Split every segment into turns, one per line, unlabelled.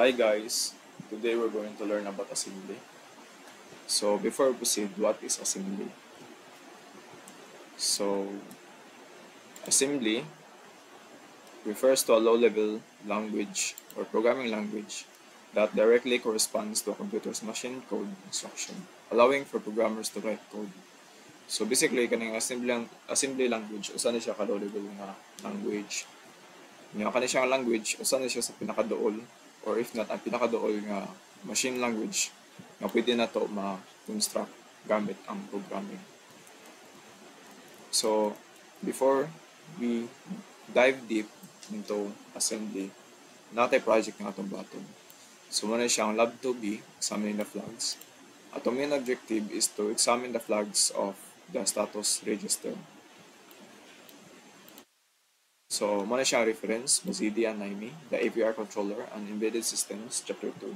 Hi guys, today we're going to learn about assembly. So before we proceed, what is assembly? So assembly refers to a low-level language or programming language that directly corresponds to a computer's machine code instruction, allowing for programmers to write code. So basically, kaning assembly language, usa na siya ka low-level nga language. Nga kani siyang language, usa na siya sa pinakadool or if not ang pinakadool nga machine language nga pwede na to ma-construct gamit ang programming. So before we dive deep into assembly, natay project nga atong baton. So muna siyang Lab 2B, examining the flags. Atong main objective is to examine the flags of the status register. So muna siyang reference, Mazidi and Naimi, the APR controller and embedded systems, chapter 2.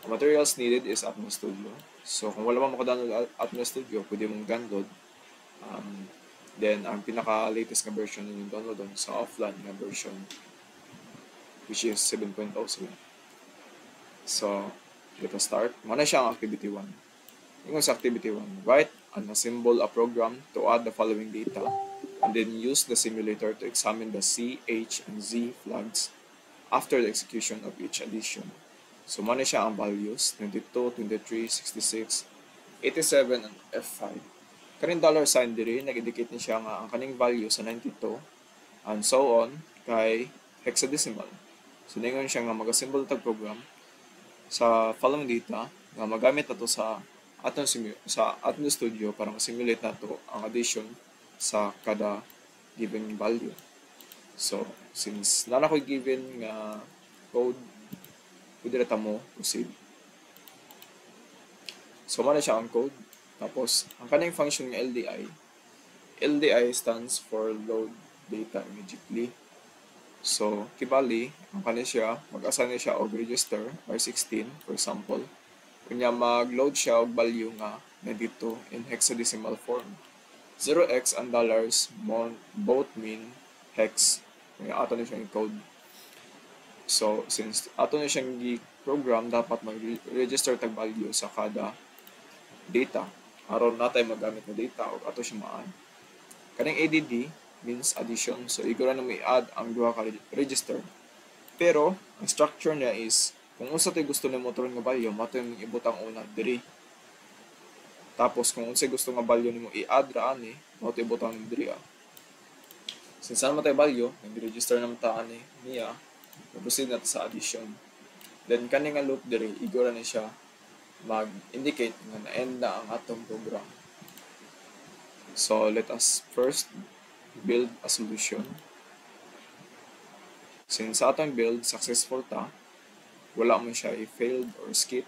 The materials needed is Atmos Studio. So kung wala mo makadownload Atmos Studio, pwede mong download. Then ang pinaka-latest na version yung download doon sa offline na version, which is 7.07. So let us start. Muna siya ang activity 1. Yung sa activity 1, write and assemble a program to add the following data and then use the simulator to examine the C, H, and Z flags after the execution of each addition. So muna siya ang values, 22, 23, 66, 87, and F5. Kaning $sign diri, nag-indicate ni siya nga ang kaning value sa 92 and so on kay hexadecimal. So ningon siya nga mag-assemble tag program sa following data nga magamit nato sa Atmos Studio para ma-simulate nato ang addition sa kada given value. So since nana ko given nga code, pwede na mo proceed. So muna siya ang code. Tapos, ang kaning function ng LDI stands for load data immediately. So, kibali, ang kanin siya, mag-assign siya og register R16, for example. Kunya mag-load siya og value nga dito in hexadecimal form. 0x and dollars both mean hex. Kaya ato na siya yung code. So, since ato na siyang program, dapat mag-register tag value sa kada data. Aron natay magamit na data o ato siya maan. Kaning ADD means addition. So, igura na may add ang duha ka register. Pero, ang structure niya is, kung unsa tay gusto ni motor nga value, mato yung ibutang una diri. Tapos, kung unsa gusto nga value nimo i-add ra ani, mato ibutang diri. Since saan matay value, nag-register naman ta ani niya, proceed na sa addition. Then, kaning nga loop diri, igura na siya mag-indicate nga na-end na ang atong program. So, let us first build a solution. Since sa atong build, successful ta, wala mo siya i-failed or skip,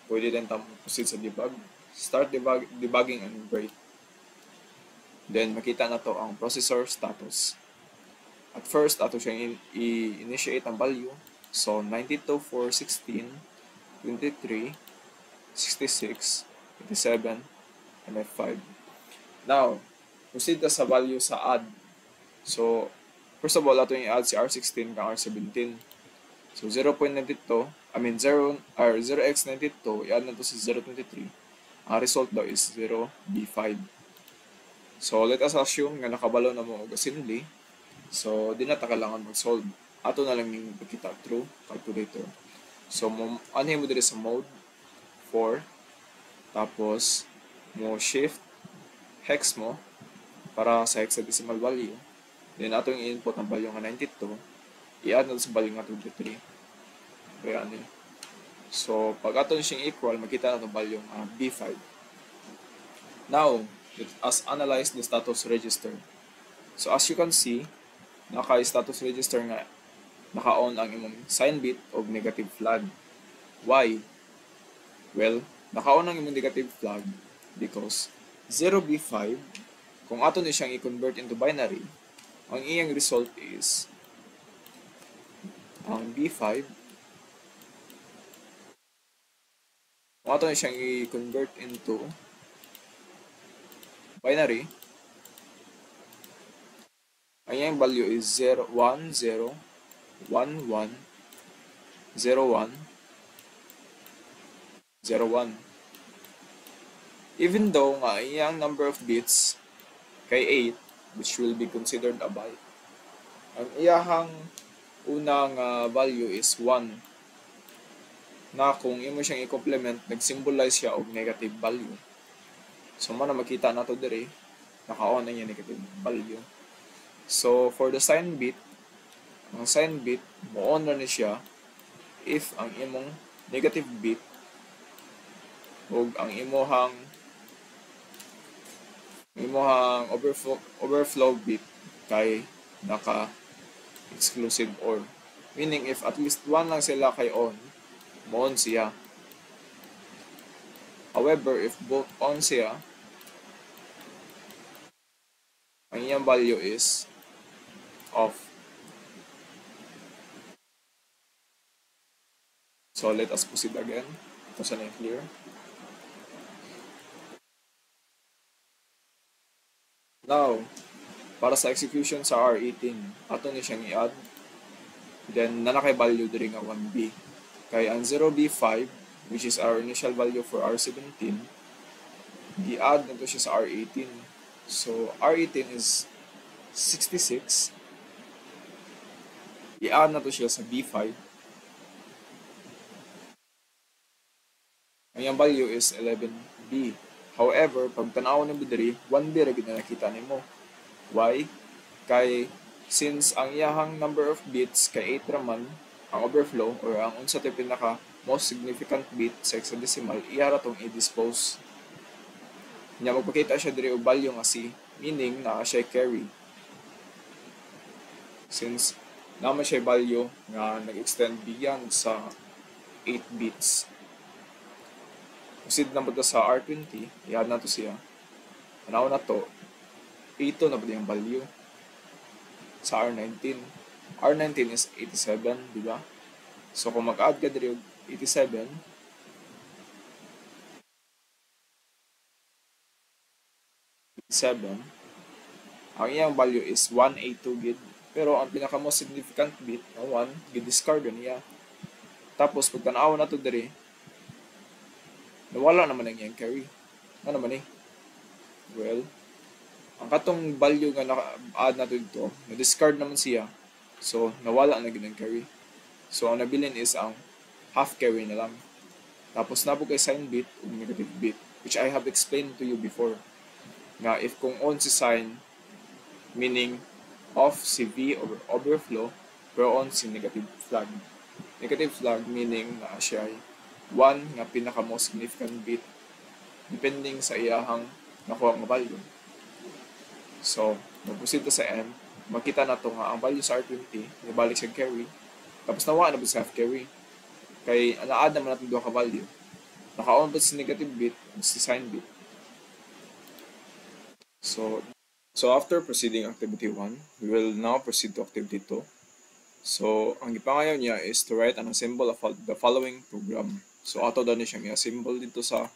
pwede din tamo proceed sa debug. Start debugging and break. Then, makita na to ang processor status. At first, ato siyang i-initiate ang value. So, 92, 4, 16, 23, 66, 87, and F5. Now, proceed na sa value sa add. So, first of all, ato yung i-add si R16 kang R17. So, 0.92, 0x92, i-add na to sa 0.23. Ang result daw is 0B5. So, let us assume nga nakabalo na mo og assembly. So, di na ta kailangan mag-solve. Ato na lang yung pagkita through calculator. So, anhin mo dito sa mode 4. Tapos, mo shift hex mo para sa hexadecimal value. Then, ato yung input ng value nga 92. I-add na sa value nga 23. Kaya ano. So, pag ato siyang equal, makita na itong value nga B5. Now, let us analyze the status register. So, as you can see, naka-status register nga naka-on ang imong sign bit o negative flag. Why? Well, naka-on ang imong negative flag because 0B5, kung ato ni siyang i-convert into binary, ang iyang result is ang B5, kung ato ni siyang i-convert into binary, ang iyang value is 0, 1, 0, 1, 1, 01, 01. Even though nga iyang number of bits kay 8, which will be considered a byte, ang iyahang unang value is 1, na kung imo siyang i-complement, nag-symbolize siya og negative value. So mo na makita nato dire, naka-on na yung negative value. So for the sign bit, ang sign bit mo-on na ni siya if ang imong negative bit ug ang imuhang overflow bit kay naka exclusive OR. Meaning if at least one lang sila kay on, mo-on siya. However, if both on siya, ang iyang value is off. So let us proceed again. Ito sana yung clear. Now, para sa execution sa R18, ato ni siyang i-add. Then, nanakay value diri nga 1B. Kay ang 0B5, which is our initial value for R17, i-add na to siya sa R18. So, R18 is 66. I-add na to siya sa B5. Ang yung value is 11B. However, pag tanaw ni mo diri, 1B ra gid na nakita nimo. Why? Kay since ang iyahang number of bits kay 8 raman, ang overflow or ang unsa tay pinaka most significant bit sa hexadecimal, iya ra tong i-dispose. Nya magpakita siya diri og value nga C, meaning na siya carry. Since naman siya value nga nag-extend beyond sa 8 bits. Proceed na po sa R20, i-add na to siya. Tanaw na to, 8 na ba yung value sa R19. R19 is 87, di ba? So kung mag-add ka diri 87, ang iyang value is 182 gid. Pero ang pinaka most significant bit na 1, gid-discard niya. Tapos pag tanaw na to diri, nawala naman ang iyang carry. Ano naman eh? Well, ang katong value nga naka-add na dito, na-discard naman siya. So, nawala na gid ang carry. So, ang nabilin is ang half carry na lang. Tapos, napo kay sign bit o negative bit, which I have explained to you before. Nga, if kung on si sign, meaning off si V or overflow, pero on si negative flag. Negative flag meaning na siya ay 1 nga pinaka most significant bit depending sa iyahang nakuha nga value. So, mag-proceed sa M, makita na to nga ang value sa R20 nibalik sa carry, tapos nawa na ba sa half carry kay na-add naman natin duha ka value, naka-on ba si negative bit at si sign bit. So after proceeding activity 1, we will now proceed to activity 2. So ang gipangayaw niya is to write an assemble of the following program. So ato daw ni siyang i-assemble dito sa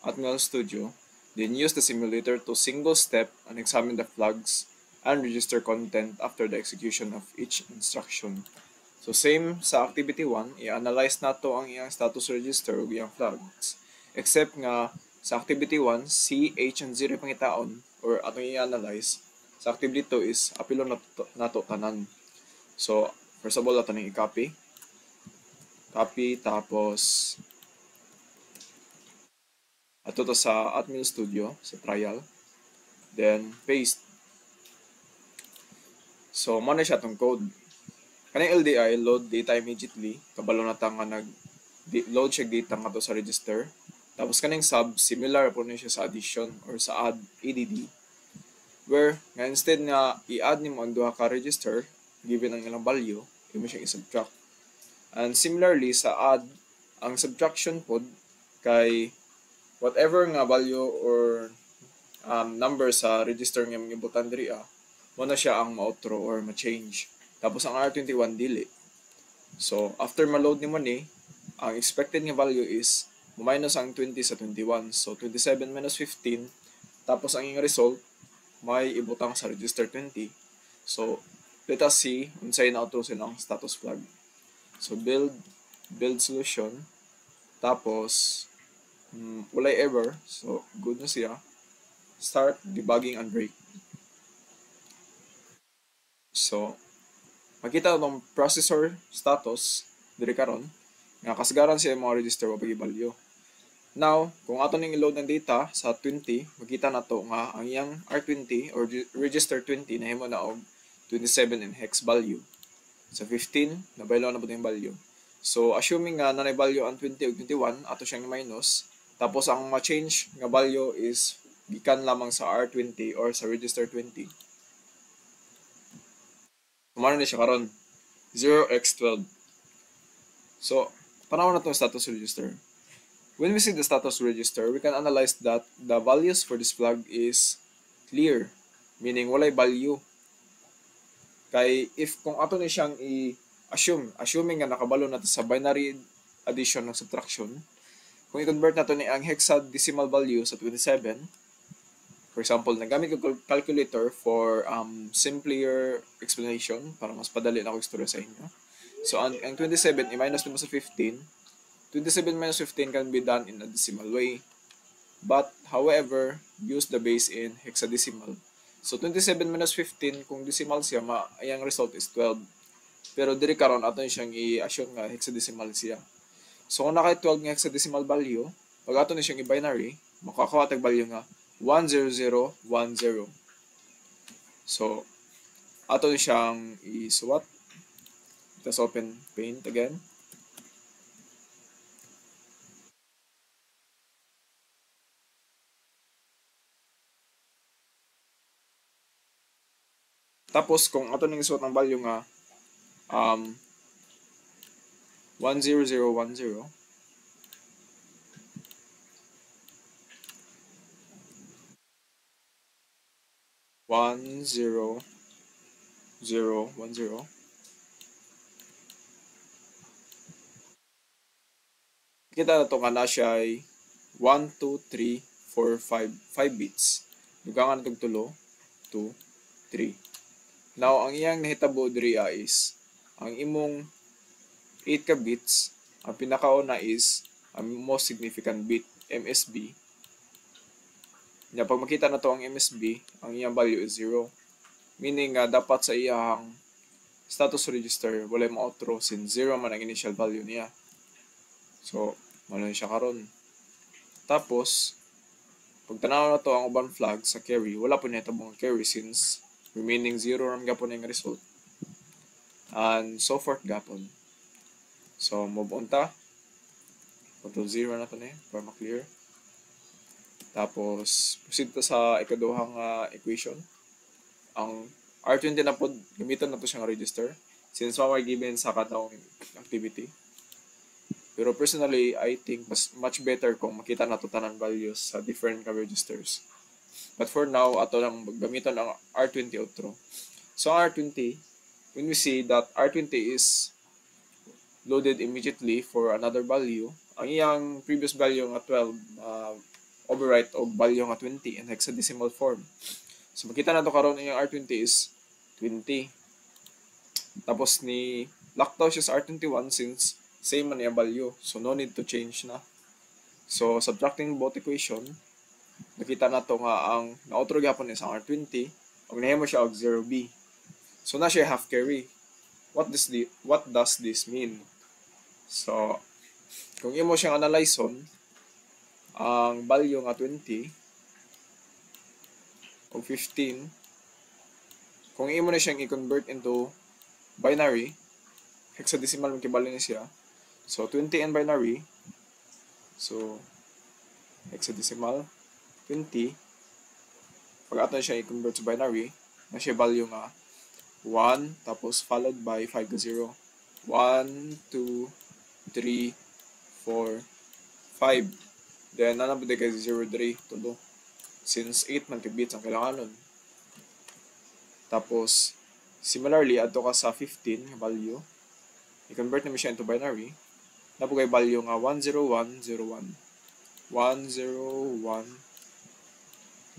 Atmel Studio. Then use the simulator to single step and examine the flags and register content after the execution of each instruction. So same sa activity 1, i-analyze nato ang iyang status register ug iyang flags. Except nga sa activity 1, C, H, and 0 pangitaon or atong i-analyze. Sa activity 2 is apilo nato tanan. So first of all, ato nang i-copy. Copy, tapos ato to sa Atmel Studio, sa trial. Then, paste. So, mo na siya itong code. Kaning LDI, load data immediately. Kabalo na ta nga nag-load siya data nga to sa register. Tapos kaning sub, similar po na siya sa addition or sa add, where nga instead nga i-add nimo ang duha ka register, given ang ilang value, imo siyang i-subtract. And similarly sa add, ang subtraction pod kay whatever nga value or number sa register nga magibutan diri mo na siya ang ma-outro or ma-change. Tapos ang R21 dili. So after ma-load nimo ni, ang expected nga value is minus ang 20 sa 21. So 27 minus 15, tapos ang iyong result may ibutang sa register 20. So let us see unsay na-outro silang status flag. So build build solution, tapos walay error, so good na siya. Start debugging and break. So makita ng processor status diri karon nga kasagaran siya mga register wa pag-value. Now, kung ato ning i-load ng data sa 20, makita na to nga ang iyang R20 or register 20 nahimo na og 27 in hex value. Sa 15, nabaylo na po yung value. So, assuming nga nanay value ang 20 o 21, ato siyang minus. Tapos, ang ma-change nga value is gikan lamang sa R20 or sa register 20. Kumano na siya karon 0x12. So, panahon na itong status register. When we see the status register, we can analyze that the values for this flag is clear, meaning walay value. Kay if kung ato ni siyang assuming nga nakabalo nato sa binary addition ng subtraction, kung i-convert nato ni ang hexadecimal value sa 27, for example, nagamit ko calculator for simpler explanation para mas padali na ako istorya sa inyo. So ang 27 i-minus mo sa 15. 27 minus 15 can be done in a decimal way. But, however, use the base in hexadecimal. So, 27 minus 15, kung decimal siya, ang result is 12. Pero, diri karon ato siyang i-assume nga hexadecimal siya. So, kung naka 12 nga hexadecimal value, pag ato siyang i-binary, makakuha tag value nga 10010. So, ato siyang i-suwat. Let's open Paint again. Tapos, kung ato nang isuot ng value nga 10010, kita na ito nga na siya ay 1, 2, 3, 4, 5 bits. Dugangan itong tulo, 2, 3. Now, ang iyang nahitabo diri is ang imong 8 ka bits, ang pinakauna is ang most significant bit, MSB. Nya pag makita na to ang MSB, ang iyang value is 0. Meaning nga dapat sa iyang status register walay ma-outro since 0 man ang initial value niya. So, ano siya karon. Tapos, pag tanaw na to ang ubang flag sa carry, wala po niya tabong carry since remaining 0 ram gapon ang result. And so forth gapon. So, move on ta. Control 0 na to na para ma-clear. Tapos, proceed ta sa ikaduhang equation. Ang R20 na po, gamitan na to siyang register since maway given sa katawang activity. Pero personally, I think much better kung makita na to tanan values sa different registers. But for now, ato lang gamitan ang R20 outro. So R20, when we see that R20 is loaded immediately for another value, ang iyang previous value nga 12 overwrite og value nga 20 in hexadecimal form. So makita na to karon ang R20 is 20. Tapos ni lockdown siya sa R21 since same man yung value. So no need to change na. So subtracting both equation, nakita na to nga ang na-outro gyapon is ang R20 og nahimo siya og 0B. So na siya half carry. What does this mean? So kung imo siyang analyzon, ang value nga 20 o 15, kung imo na siyang i-convert into binary, hexadecimal man kibali ni siya. So 20 and binary, so hexadecimal 20, pag ato siya i-convert sa binary, na siya value nga 1 tapos followed by 5 ka 0. 1, 2, 3, 4, 5. Then nanapod kay 0, 3, tulo. Since 8 man bits ang kailanganon. Tapos similarly adto ka sa 15 value, i-convert naman siya into binary. Napo kay value nga 10101. 10101.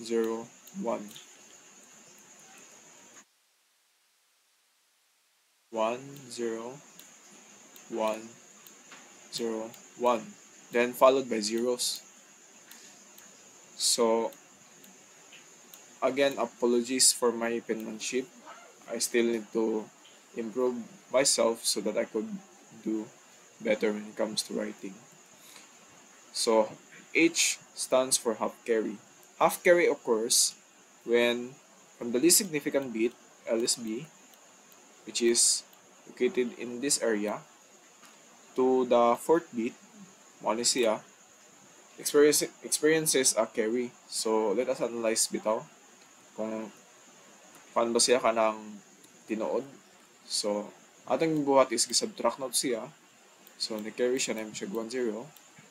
10101. 0, 1. Then followed by zeros. So, again, apologies for my penmanship. I still need to improve myself so that I could do better when it comes to writing. So, H stands for half carry. Half carry occurs when from the least significant bit, LSB, which is located in this area, to the fourth bit, Monesia, experiences a carry. So, let us analyze bitaw kung paano ba siya ka ng tinuod. So, atong buhat is subtract na siya. So, na-carry siya na siya 1, 0.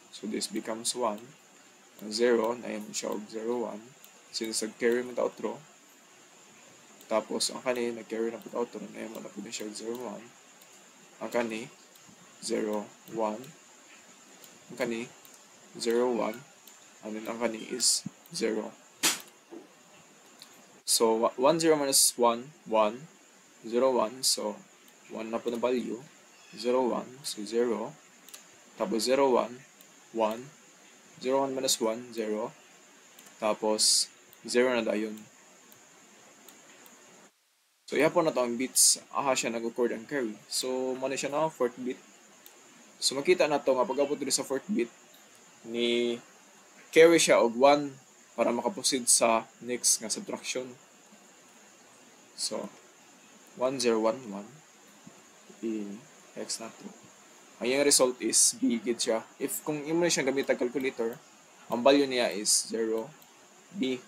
So, this becomes 1. 0, na siya og 0, 1. Since nag-carry mo ta outro. Tapos, ang kani, nag-carry na po ta outro. Na na po siya 0, 1. Ang kani, 0, 1. Ang kani, 0, 1. And then, ang kani is 0. So, 1, 0 minus 1, 1. 0, 1. So, 1 na po na value. 0, 1. So, 0. Tapos, 0, 1. 1. 0, 1 minus 1, 0. Tapos, 0 na dayon. So, ihapon na to ang bits. Aha siya nag-record ang carry. So, muna siya na 4th bit. So, makita na to nga pag-abot dito sa 4th bit, ni carry siya og 1 para makaproceed sa next nga subtraction. So, 1, 0, 1, 1. I-hex na to. Ang yung result is B gid siya. If kung imo na siyang gamit ang calculator, ang value niya is 0, B.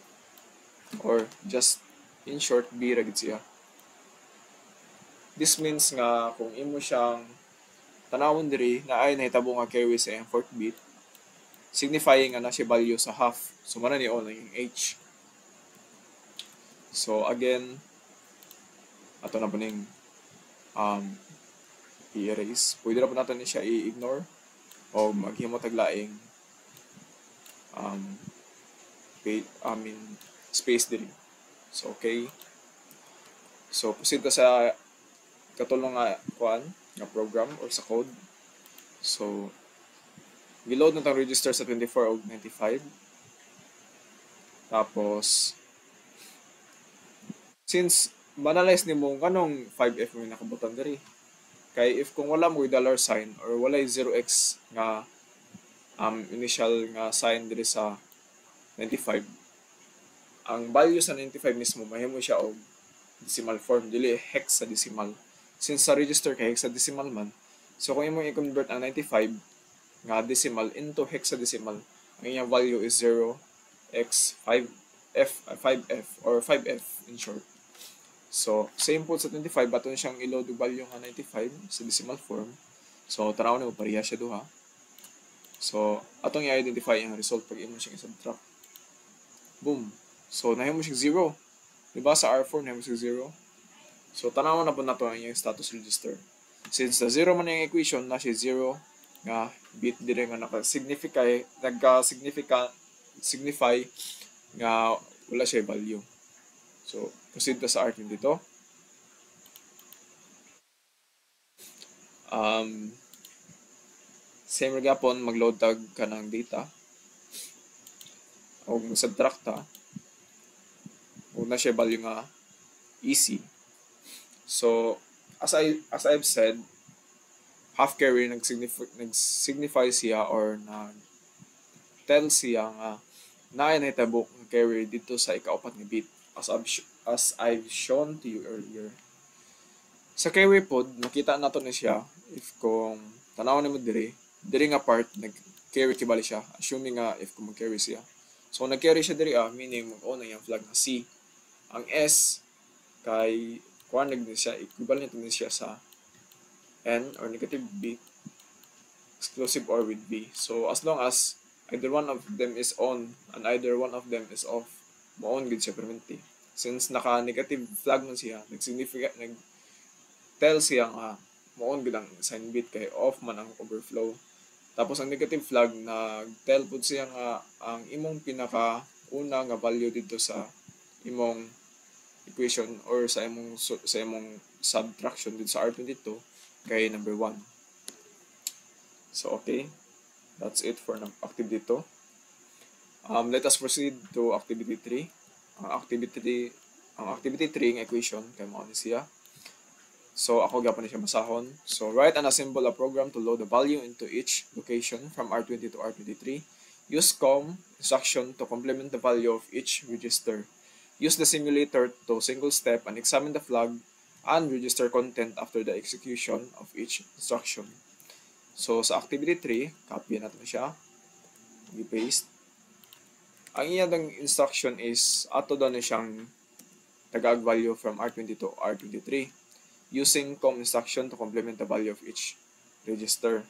Or just in short, B ra gid siya. This means nga kung imo siyang tanawon diri na ay nahitabo nga carry sa iyang 4th bit, signifying nga na siya value sa half. So mana ni on yung H. So again, ato na po ning i-erase. Pwede na po natin siya i-ignore o maghimo taglaing space diri. So okay. So proceed ka sa katulong nga program or sa code. So giload na tang register sa 24 o 95. Tapos since manalize nimo kanong 5F mo nakabutan diri. Kay if kung wala mo dollar sign or wala 0x nga initial nga sign diri sa 95, ang value sa 95 mismo mahimo siya og decimal form, dili hexadecimal. Since sa register kay hexadecimal man, so kung imong i-convert ang 95 nga decimal into hexadecimal, ang iyang value is 0x5f or 5f in short. So, same po sa 25, baton siyang i-load yung value nga 95 sa decimal form. So, tanaw na mo, pareha siya duha. So, atong i-identify ang result pag imo siyang i-subtract. Boom. So, nahimo siyang 0. Diba sa R4, nahimo siyang 0. So, tanaw na po na to ang iyong status register. Since na 0 man yung equation, na siya 0 nga bit dire nga nagka-signify nga wala siya value. So, proceed ka sa R20 dito. Same gapon, mag-load tag ka ng data. O mag-subtract ta. O na siya value nga easy. So, as I've said, half carry nag-signify siya or nag-tell siya nga na nahitabo ng carry dito sa ikaapat nga bit. As I've shown to you earlier. Sa carry pod, makita nato na siya if kung tanaw nimo diri nga part nag-carry kibali siya, assuming nga if kung mag-carry siya. So nag-carry siya diri meaning mag-on na yung flag na C. Ang S kay kuan siya, equivalent din siya sa N or negative bit exclusive or with B. So as long as either one of them is on and either one of them is off, mo-on gid siya permanently. Since naka-negative flag man siya, nag-tell siya nga mo-on gid ang sign bit kay off man ang overflow. Tapos ang negative flag nag-tell pud siya nga ang imong pinaka-una nga value dito sa imong equation or sa imong subtraction dito sa R22 kay number 1. So okay, that's it for activity 2. Let us proceed to activity 3. Ang activity 3 ng equation kay mao ni siya. So ako gyapon ni siya masahon. So write and assemble a program to load the value into each location from R20 to R23. Use COM instruction to complement the value of each register. Use the simulator to single step and examine the flag and register content after the execution of each instruction. So sa activity 3, copy natin siya. I-paste. Ang iyang instruction is ato daw na siyang tagag value from R20 to R23 using COM instruction to complement the value of each register.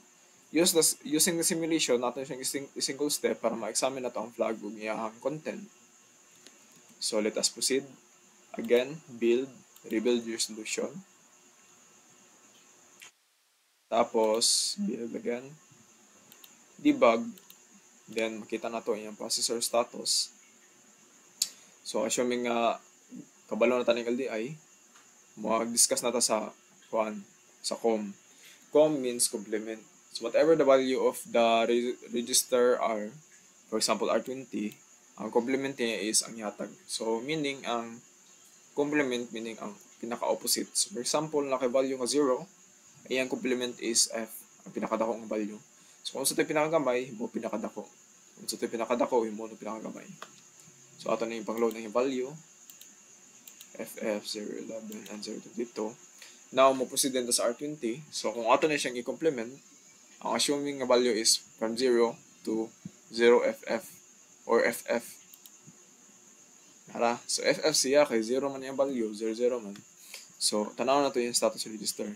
Using the simulation, natin siyang single step para ma-examine nato ang flag ug iyang content. So let us proceed. Again, rebuild your solution. Tapos, build again. Debug. Then, makita na to yung processor status. So, assuming kabalo na tayo ng LDI, mag-discuss na ta sa COM. COM means complement. So, whatever the value of the register are, for example, R20, ang complement niya is ang yatag. So, meaning, ang complement, meaning ang pinaka-opposite. So, for example, naka-value nga 0, ay ang complement is F, ang pinakadako ng value. So, kung sa ito pinakagamay, mo pinakadako. Kung sa ito pinakadako, mo pinakagamay. So, ato na yung pang-load ng value. FF 011 and 022. Now, mo proceed din sa R20. So, kung ato na siyang i-complement, ang assuming nga value is from 0 to 0FF or FF. Hala? So, FF siya kay 0 man yung value, 00 man. So, tanaw na to yung status register.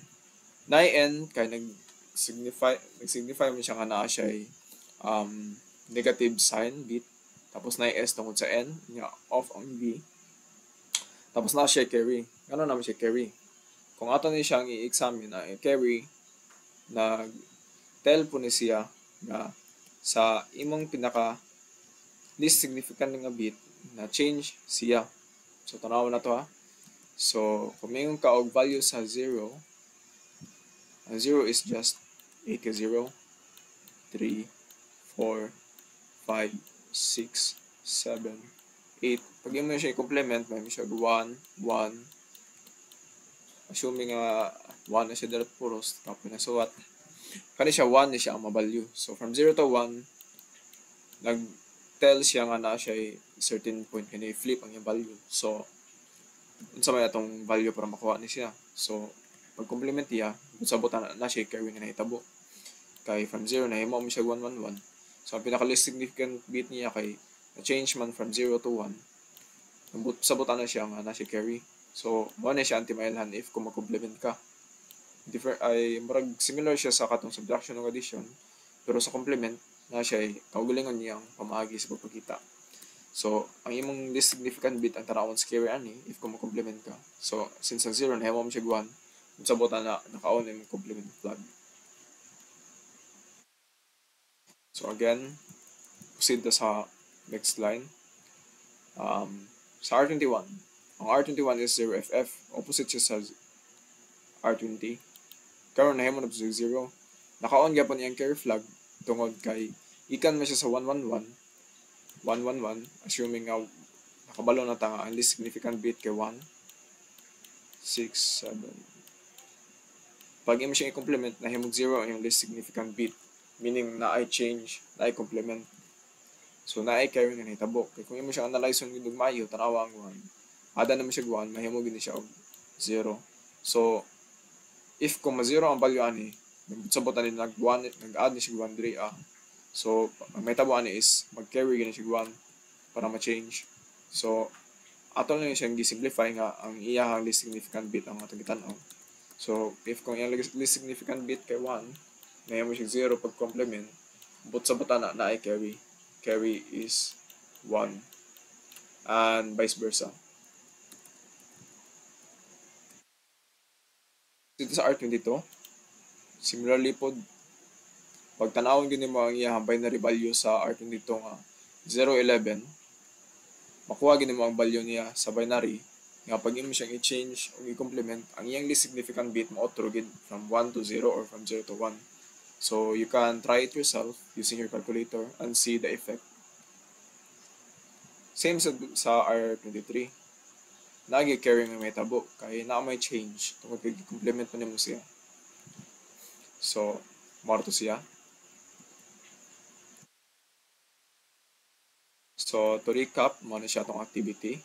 Na-N kay nag-signify mo siya nga naa siya ay negative sign bit. Tapos na-S tungkol sa N, nga off ang V. Tapos na siya carry. Gano'n naman siya carry. Kung ato ni siyang i-examine na carry, nag-tell po ni siya na sa imong pinaka least significant nga bit na change siya. So, tanawan na to ha. So, kung mayroon ka og value sa 0, ang 0 is just 8 ka 0, 3, 4, 5, 6, 7, 8. Pag mo siya i-complement, may siya 1, 1. Assuming 1 na siya direct puros, tapos na suwat. Kani siya 1 na siya ang mabalyo. So from 0 to 1, nag-tell siya nga na siya certain point kaya i-flip ang yung value. So, unsa may atong value para makuha ni siya. So, pag complement niya, sabot na siya carry nga nahitabo. Kay from 0 na himo mo siya 1, 1, 1. So, ang pinaka-least significant bit niya kay na-change man from 0 to 1, sabutan na siya nga na siya carry. So, mo na siya anti-mailhan if kung mag-complement ka. Similar siya sa katong subtraction o addition, pero sa complement, na siya ay kaugalingon niyang pamahagi sa pagpakita. So, ang imong least significant bit ang tarawon sa carry ani if kung mag-complement ka. So, since ang 0 na himo mo siya 1, sabutan na naka-on yung complement flag. So, again, proceed sa next line. Sa R21, ang R21 is 0FF, opposite siya sa R20. Karon na himo na sa 0. Naka-on gyapon iyang carry flag tungod kay ikan man siya sa 111, assuming nga nakabalo na ta nga ang least significant bit kay 1, 6, 7. Pag imo siya i-complement, nahimog 0 ang least significant bit, meaning na ay change, na ay complement. So, na ay carry nga nahitabo. Kaya kung imo siya analyze yung dugmayo, tanawa ang 1. Ada naman siya 1, mahimo gini siya og 0. So, if kung ma-0 ang value ani, nagbutsabotan ni nag-add ni siya 1 diri So, ang may tabo ani is mag-carry gini siya 1 para ma-change. So, ato lang siyang gi-simplify nga ang iyahang least significant bit ang atong gitan-aw. So, if kung iyang least significant bit kay 1, mahimo siya 0 pag complement, butsabotan na ay carry. Carry is 1 and vice versa. Dito sa R22, similarly po, pag tanawon gini mo ang iyang binary value sa R22 nga 011, makuha gini mo ang value niya sa binary nga pag imo siyang i-change o i-complement, ang iyang least significant bit mo outro gid from 1 to 0 or from 0 to 1. So you can try it yourself using your calculator and see the effect. Same sa R23. Nagi-carry nga may tabo kay na may change tungkol kay complement pa nimo siya. So, maro to siya. So, to recap, mo na siya tong activity.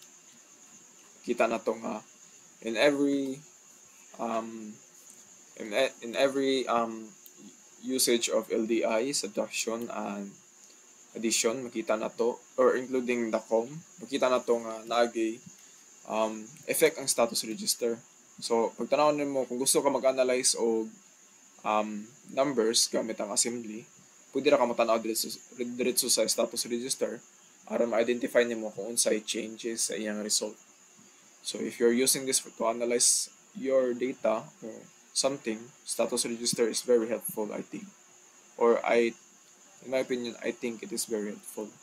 Kita na to nga in every um usage of LDI, subtraction and addition, makita na to, or including the com, makita na to nga naagi effect ang status register. So, pag tanawin mo, kung gusto ka mag-analyze o numbers gamit ang assembly, pwede ra ka matanaw diretso sa status register aron ma-identify nimo kung unsay changes sa iyang result. So, if you're using this to analyze your data or something, status register is very helpful, I think. In my opinion, I think it is very helpful.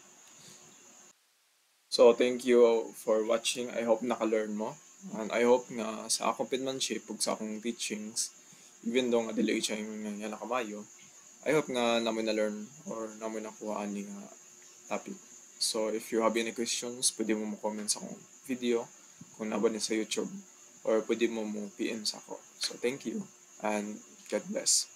So, thank you for watching. I hope naka-learn mo. And I hope nga sa akong penmanship ug sa akong teachings, even though nga dili siya yung nga nakamayo, I hope nga namoy na-learn or namoy nakuha ani nga topic. So, if you have any questions, pwede mo comment sa akong video kung naba ni sa YouTube, or pwede mo PM sa ako. So, thank you and God bless.